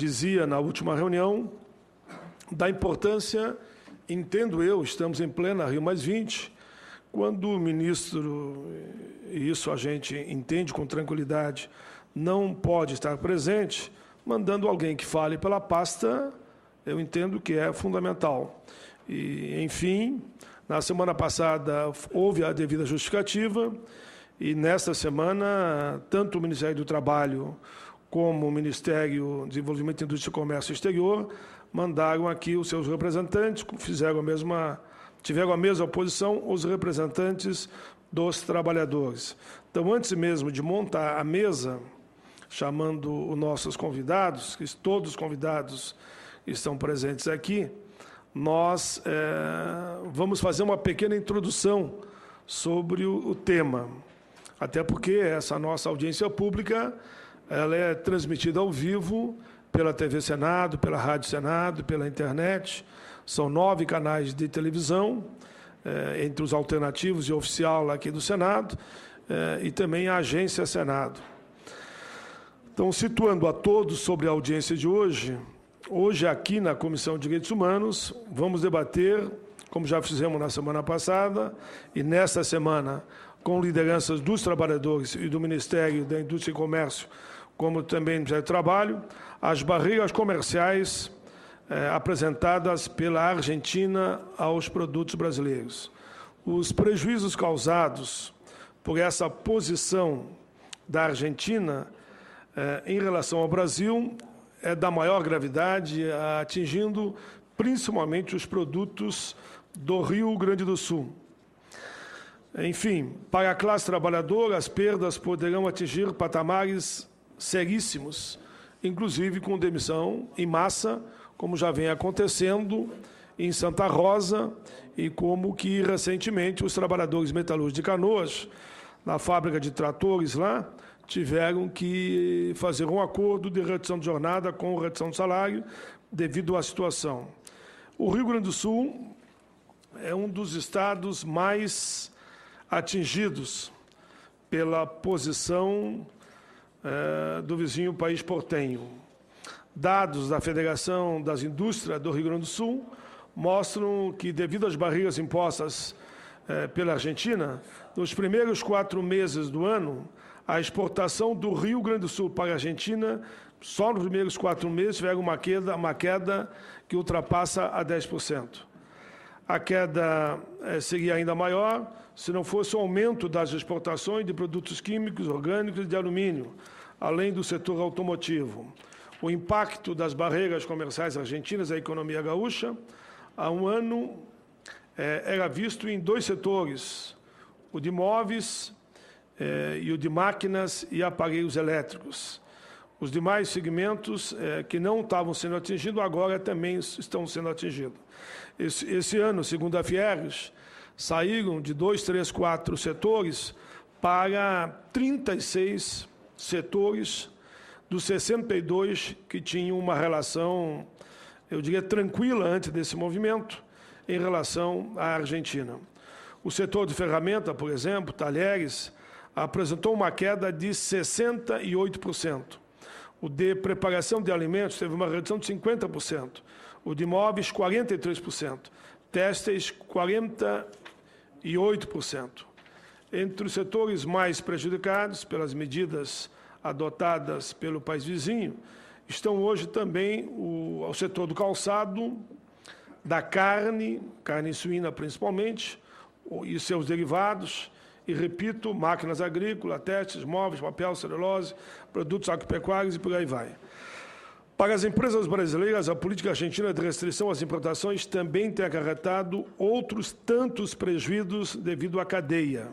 dizia na última reunião da importância, entendo eu, estamos em plena Rio+20, quando o ministro, e isso a gente entende com tranquilidade, não pode estar presente, mandando alguém que fale pela pasta, eu entendo que é fundamental. E, enfim, na semana passada houve a devida justificativa e, nesta semana, tanto o Ministério do Trabalho como o Ministério do Desenvolvimento, Indústria, Comércio Exterior mandaram aqui os seus representantes, tiveram a mesma posição os representantes dos trabalhadores. Então, antes mesmo de montar a mesa, chamando os nossos convidados, que todos os convidados estão presentes aqui, nós vamos fazer uma pequena introdução sobre o tema, até porque essa nossa audiência pública ela é transmitida ao vivo pela TV Senado, pela Rádio Senado, pela internet. São 9 canais de televisão, entre os alternativos e oficial aqui do Senado, e também a Agência Senado. Então, situando a todos sobre a audiência de hoje aqui na Comissão de Direitos Humanos, vamos debater, como já fizemos na semana passada, e nesta semana, com lideranças dos trabalhadores e do Ministério da Indústria e Comércio, como também do Ministério do Trabalho, as barreiras comerciais apresentadas pela Argentina aos produtos brasileiros. Os prejuízos causados por essa posição da Argentina em relação ao Brasil é da maior gravidade, atingindo principalmente os produtos do Rio Grande do Sul. Enfim, para a classe trabalhadora, as perdas poderão atingir patamares seríssimos, inclusive com demissão em massa, como já vem acontecendo em Santa Rosa e como que recentemente os trabalhadores metalúrgicos de Canoas, na fábrica de tratores lá, tiveram que fazer um acordo de redução de jornada com redução de salário devido à situação. O Rio Grande do Sul é um dos estados mais atingidos pela posição do vizinho país portenho. Dados da Federação das Indústrias do Rio Grande do Sul mostram que, devido às barreiras impostas pela Argentina, nos primeiros 4 meses do ano, a exportação do Rio Grande do Sul para a Argentina, só nos primeiros 4 meses, tiveram uma queda que ultrapassa a 10%. A queda seria ainda maior se não fosse o aumento das exportações de produtos químicos, orgânicos e de alumínio, além do setor automotivo. O impacto das barreiras comerciais argentinas à economia gaúcha, há um ano, era visto em 2 setores, o de imóveis e o de máquinas e aparelhos elétricos. Os demais segmentos que não estavam sendo atingidos, agora também estão sendo atingidos. Esse ano, segundo a Fiergs, saíram de 2, 3, 4 setores para 36 setores dos 62 que tinham uma relação, eu diria, tranquila antes desse movimento em relação à Argentina. O setor de ferramenta, por exemplo, talheres, apresentou uma queda de 68%. O de preparação de alimentos teve uma redução de 50%. O de imóveis, 43%. Têxteis, 48%. Entre os setores mais prejudicados pelas medidas adotadas pelo país vizinho, estão hoje também o setor do calçado, da carne suína principalmente, e seus derivados, e, repito, máquinas agrícolas, testes, móveis, papel, celulose, produtos agropecuários e por aí vai. Para as empresas brasileiras, a política argentina de restrição às importações também tem acarretado outros tantos prejuízos devido à cadeia.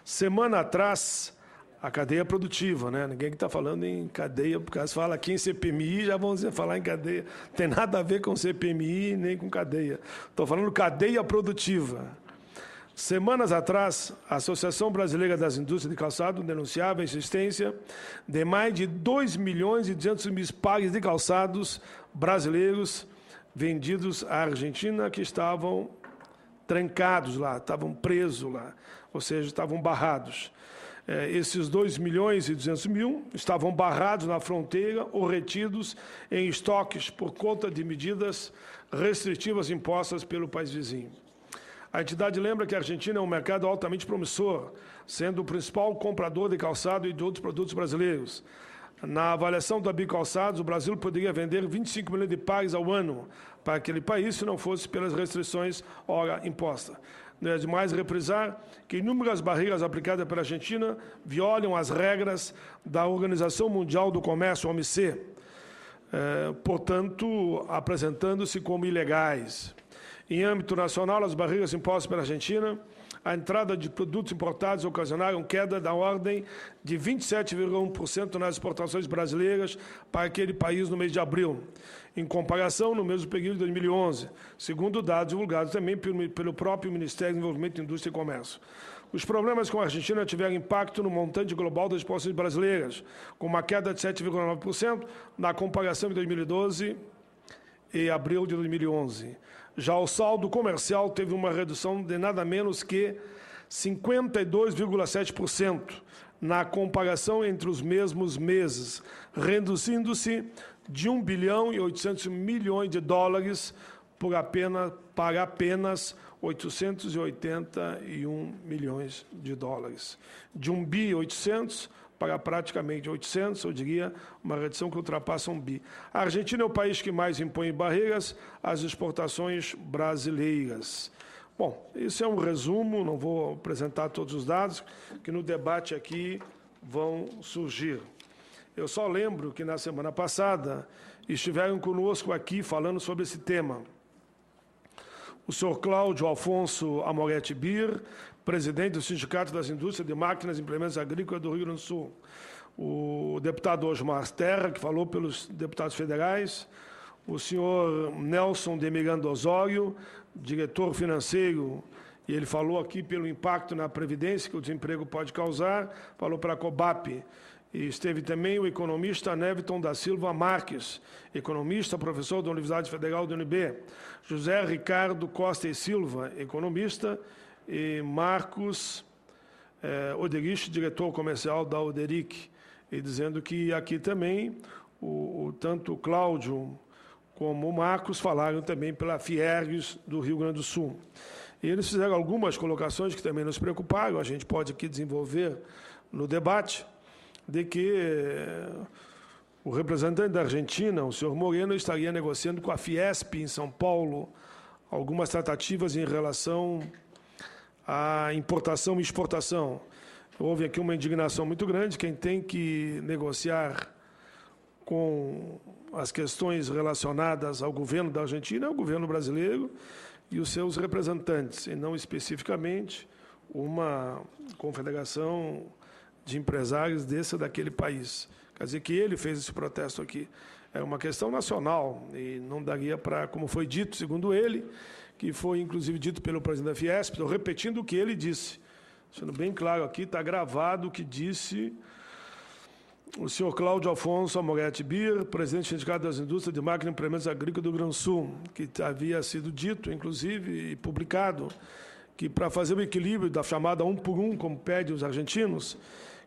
Semana atrás, a cadeia produtiva, né? Ninguém que está falando em cadeia, porque se fala aqui em CPMI, já vão falar em cadeia. Não tem nada a ver com CPMI nem com cadeia. Estou falando cadeia produtiva. Semanas atrás, a Associação Brasileira das Indústrias de Calçado denunciava a existência de mais de 2.200.000 pares de calçados brasileiros vendidos à Argentina que estavam trancados lá, estavam presos lá, ou seja, estavam barrados. Esses 2.200.000 estavam barrados na fronteira ou retidos em estoques por conta de medidas restritivas impostas pelo país vizinho. A entidade lembra que a Argentina é um mercado altamente promissor, sendo o principal comprador de calçado e de outros produtos brasileiros. Na avaliação da Bicalçados, o Brasil poderia vender 25 milhões de pares ao ano para aquele país se não fosse pelas restrições ora impostas. Não é demais reprisar que inúmeras barreiras aplicadas pela Argentina violam as regras da Organização Mundial do Comércio, OMC, portanto, apresentando-se como ilegais. Em âmbito nacional, as barreiras impostas pela Argentina, a entrada de produtos importados ocasionaram queda da ordem de 27,1% nas exportações brasileiras para aquele país no mês de abril, em comparação no mesmo período de 2011, segundo dados divulgados também pelo próprio Ministério do Desenvolvimento, Indústria e Comércio. Os problemas com a Argentina tiveram impacto no montante global das exportações brasileiras, com uma queda de 7,9% na comparação de 2012 e abril de 2011. Já o saldo comercial teve uma redução de nada menos que 52,7% na comparação entre os mesmos meses, reduzindo-se de 1 bilhão e 800 milhões de dólares para apenas 881 milhões de dólares. De 1 bi e 800 para praticamente 800, eu diria, uma redução que ultrapassa 1 bi. A Argentina é o país que mais impõe barreiras às exportações brasileiras. Bom, isso é um resumo, não vou apresentar todos os dados, que no debate aqui vão surgir. Eu só lembro que na semana passada estiveram conosco aqui falando sobre esse tema o senhor Cláudio Alfonso Amoretti Bir, presidente do Sindicato das Indústrias de Máquinas e Implementos Agrícolas do Rio Grande do Sul, o deputado Osmar Terra, que falou pelos deputados federais, o senhor Nelson de Miranda Osório, diretor financeiro, e ele falou aqui pelo impacto na Previdência que o desemprego pode causar, falou para a COBAP. E esteve também o economista Neviton da Silva Marques, economista, professor da Universidade Federal da UNB, José Ricardo Costa e Silva, economista, e Marcos Oderich, diretor comercial da Oderic, e dizendo que aqui também, tanto o Cláudio como o Marcos falaram também pela Fiergs do Rio Grande do Sul. E eles fizeram algumas colocações que também nos preocuparam, a gente pode aqui desenvolver no debate, de que o representante da Argentina, o senhor Moreno, estaria negociando com a Fiesp em São Paulo algumas tratativas em relação à importação e exportação. Houve aqui uma indignação muito grande. Quem tem que negociar com as questões relacionadas ao governo da Argentina é o governo brasileiro e os seus representantes, e não especificamente uma confederação de empresários desse ou daquele país. Quer dizer que ele fez esse protesto aqui. É uma questão nacional e não daria para, como foi dito, segundo ele, que foi inclusive dito pelo presidente da Fiesp, estou repetindo o que ele disse, sendo bem claro aqui, está gravado o que disse o senhor Cláudio Alfonso Amoretti Bir, presidente do Sindicato das Indústrias de Máquinas e Implementos Agrícolas do Rio Grande do Sul, que havia sido dito, inclusive, e publicado, que para fazer o equilíbrio da chamada 1 por 1, como pedem os argentinos,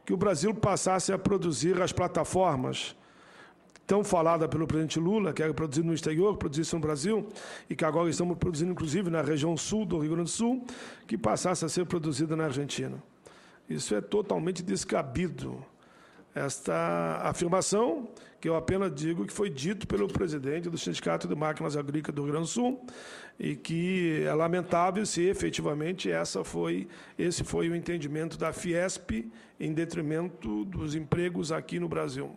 que o Brasil passasse a produzir as plataformas tão falada pelo presidente Lula, que era produzido no exterior, produzisse no Brasil, e que agora estamos produzindo, inclusive, na região sul do Rio Grande do Sul, que passasse a ser produzida na Argentina. Isso é totalmente descabido. Esta afirmação, que eu apenas digo que foi dito pelo presidente do Sindicato de Máquinas Agrícolas do Rio Grande do Sul, e que é lamentável se efetivamente esse foi o entendimento da Fiesp em detrimento dos empregos aqui no Brasil.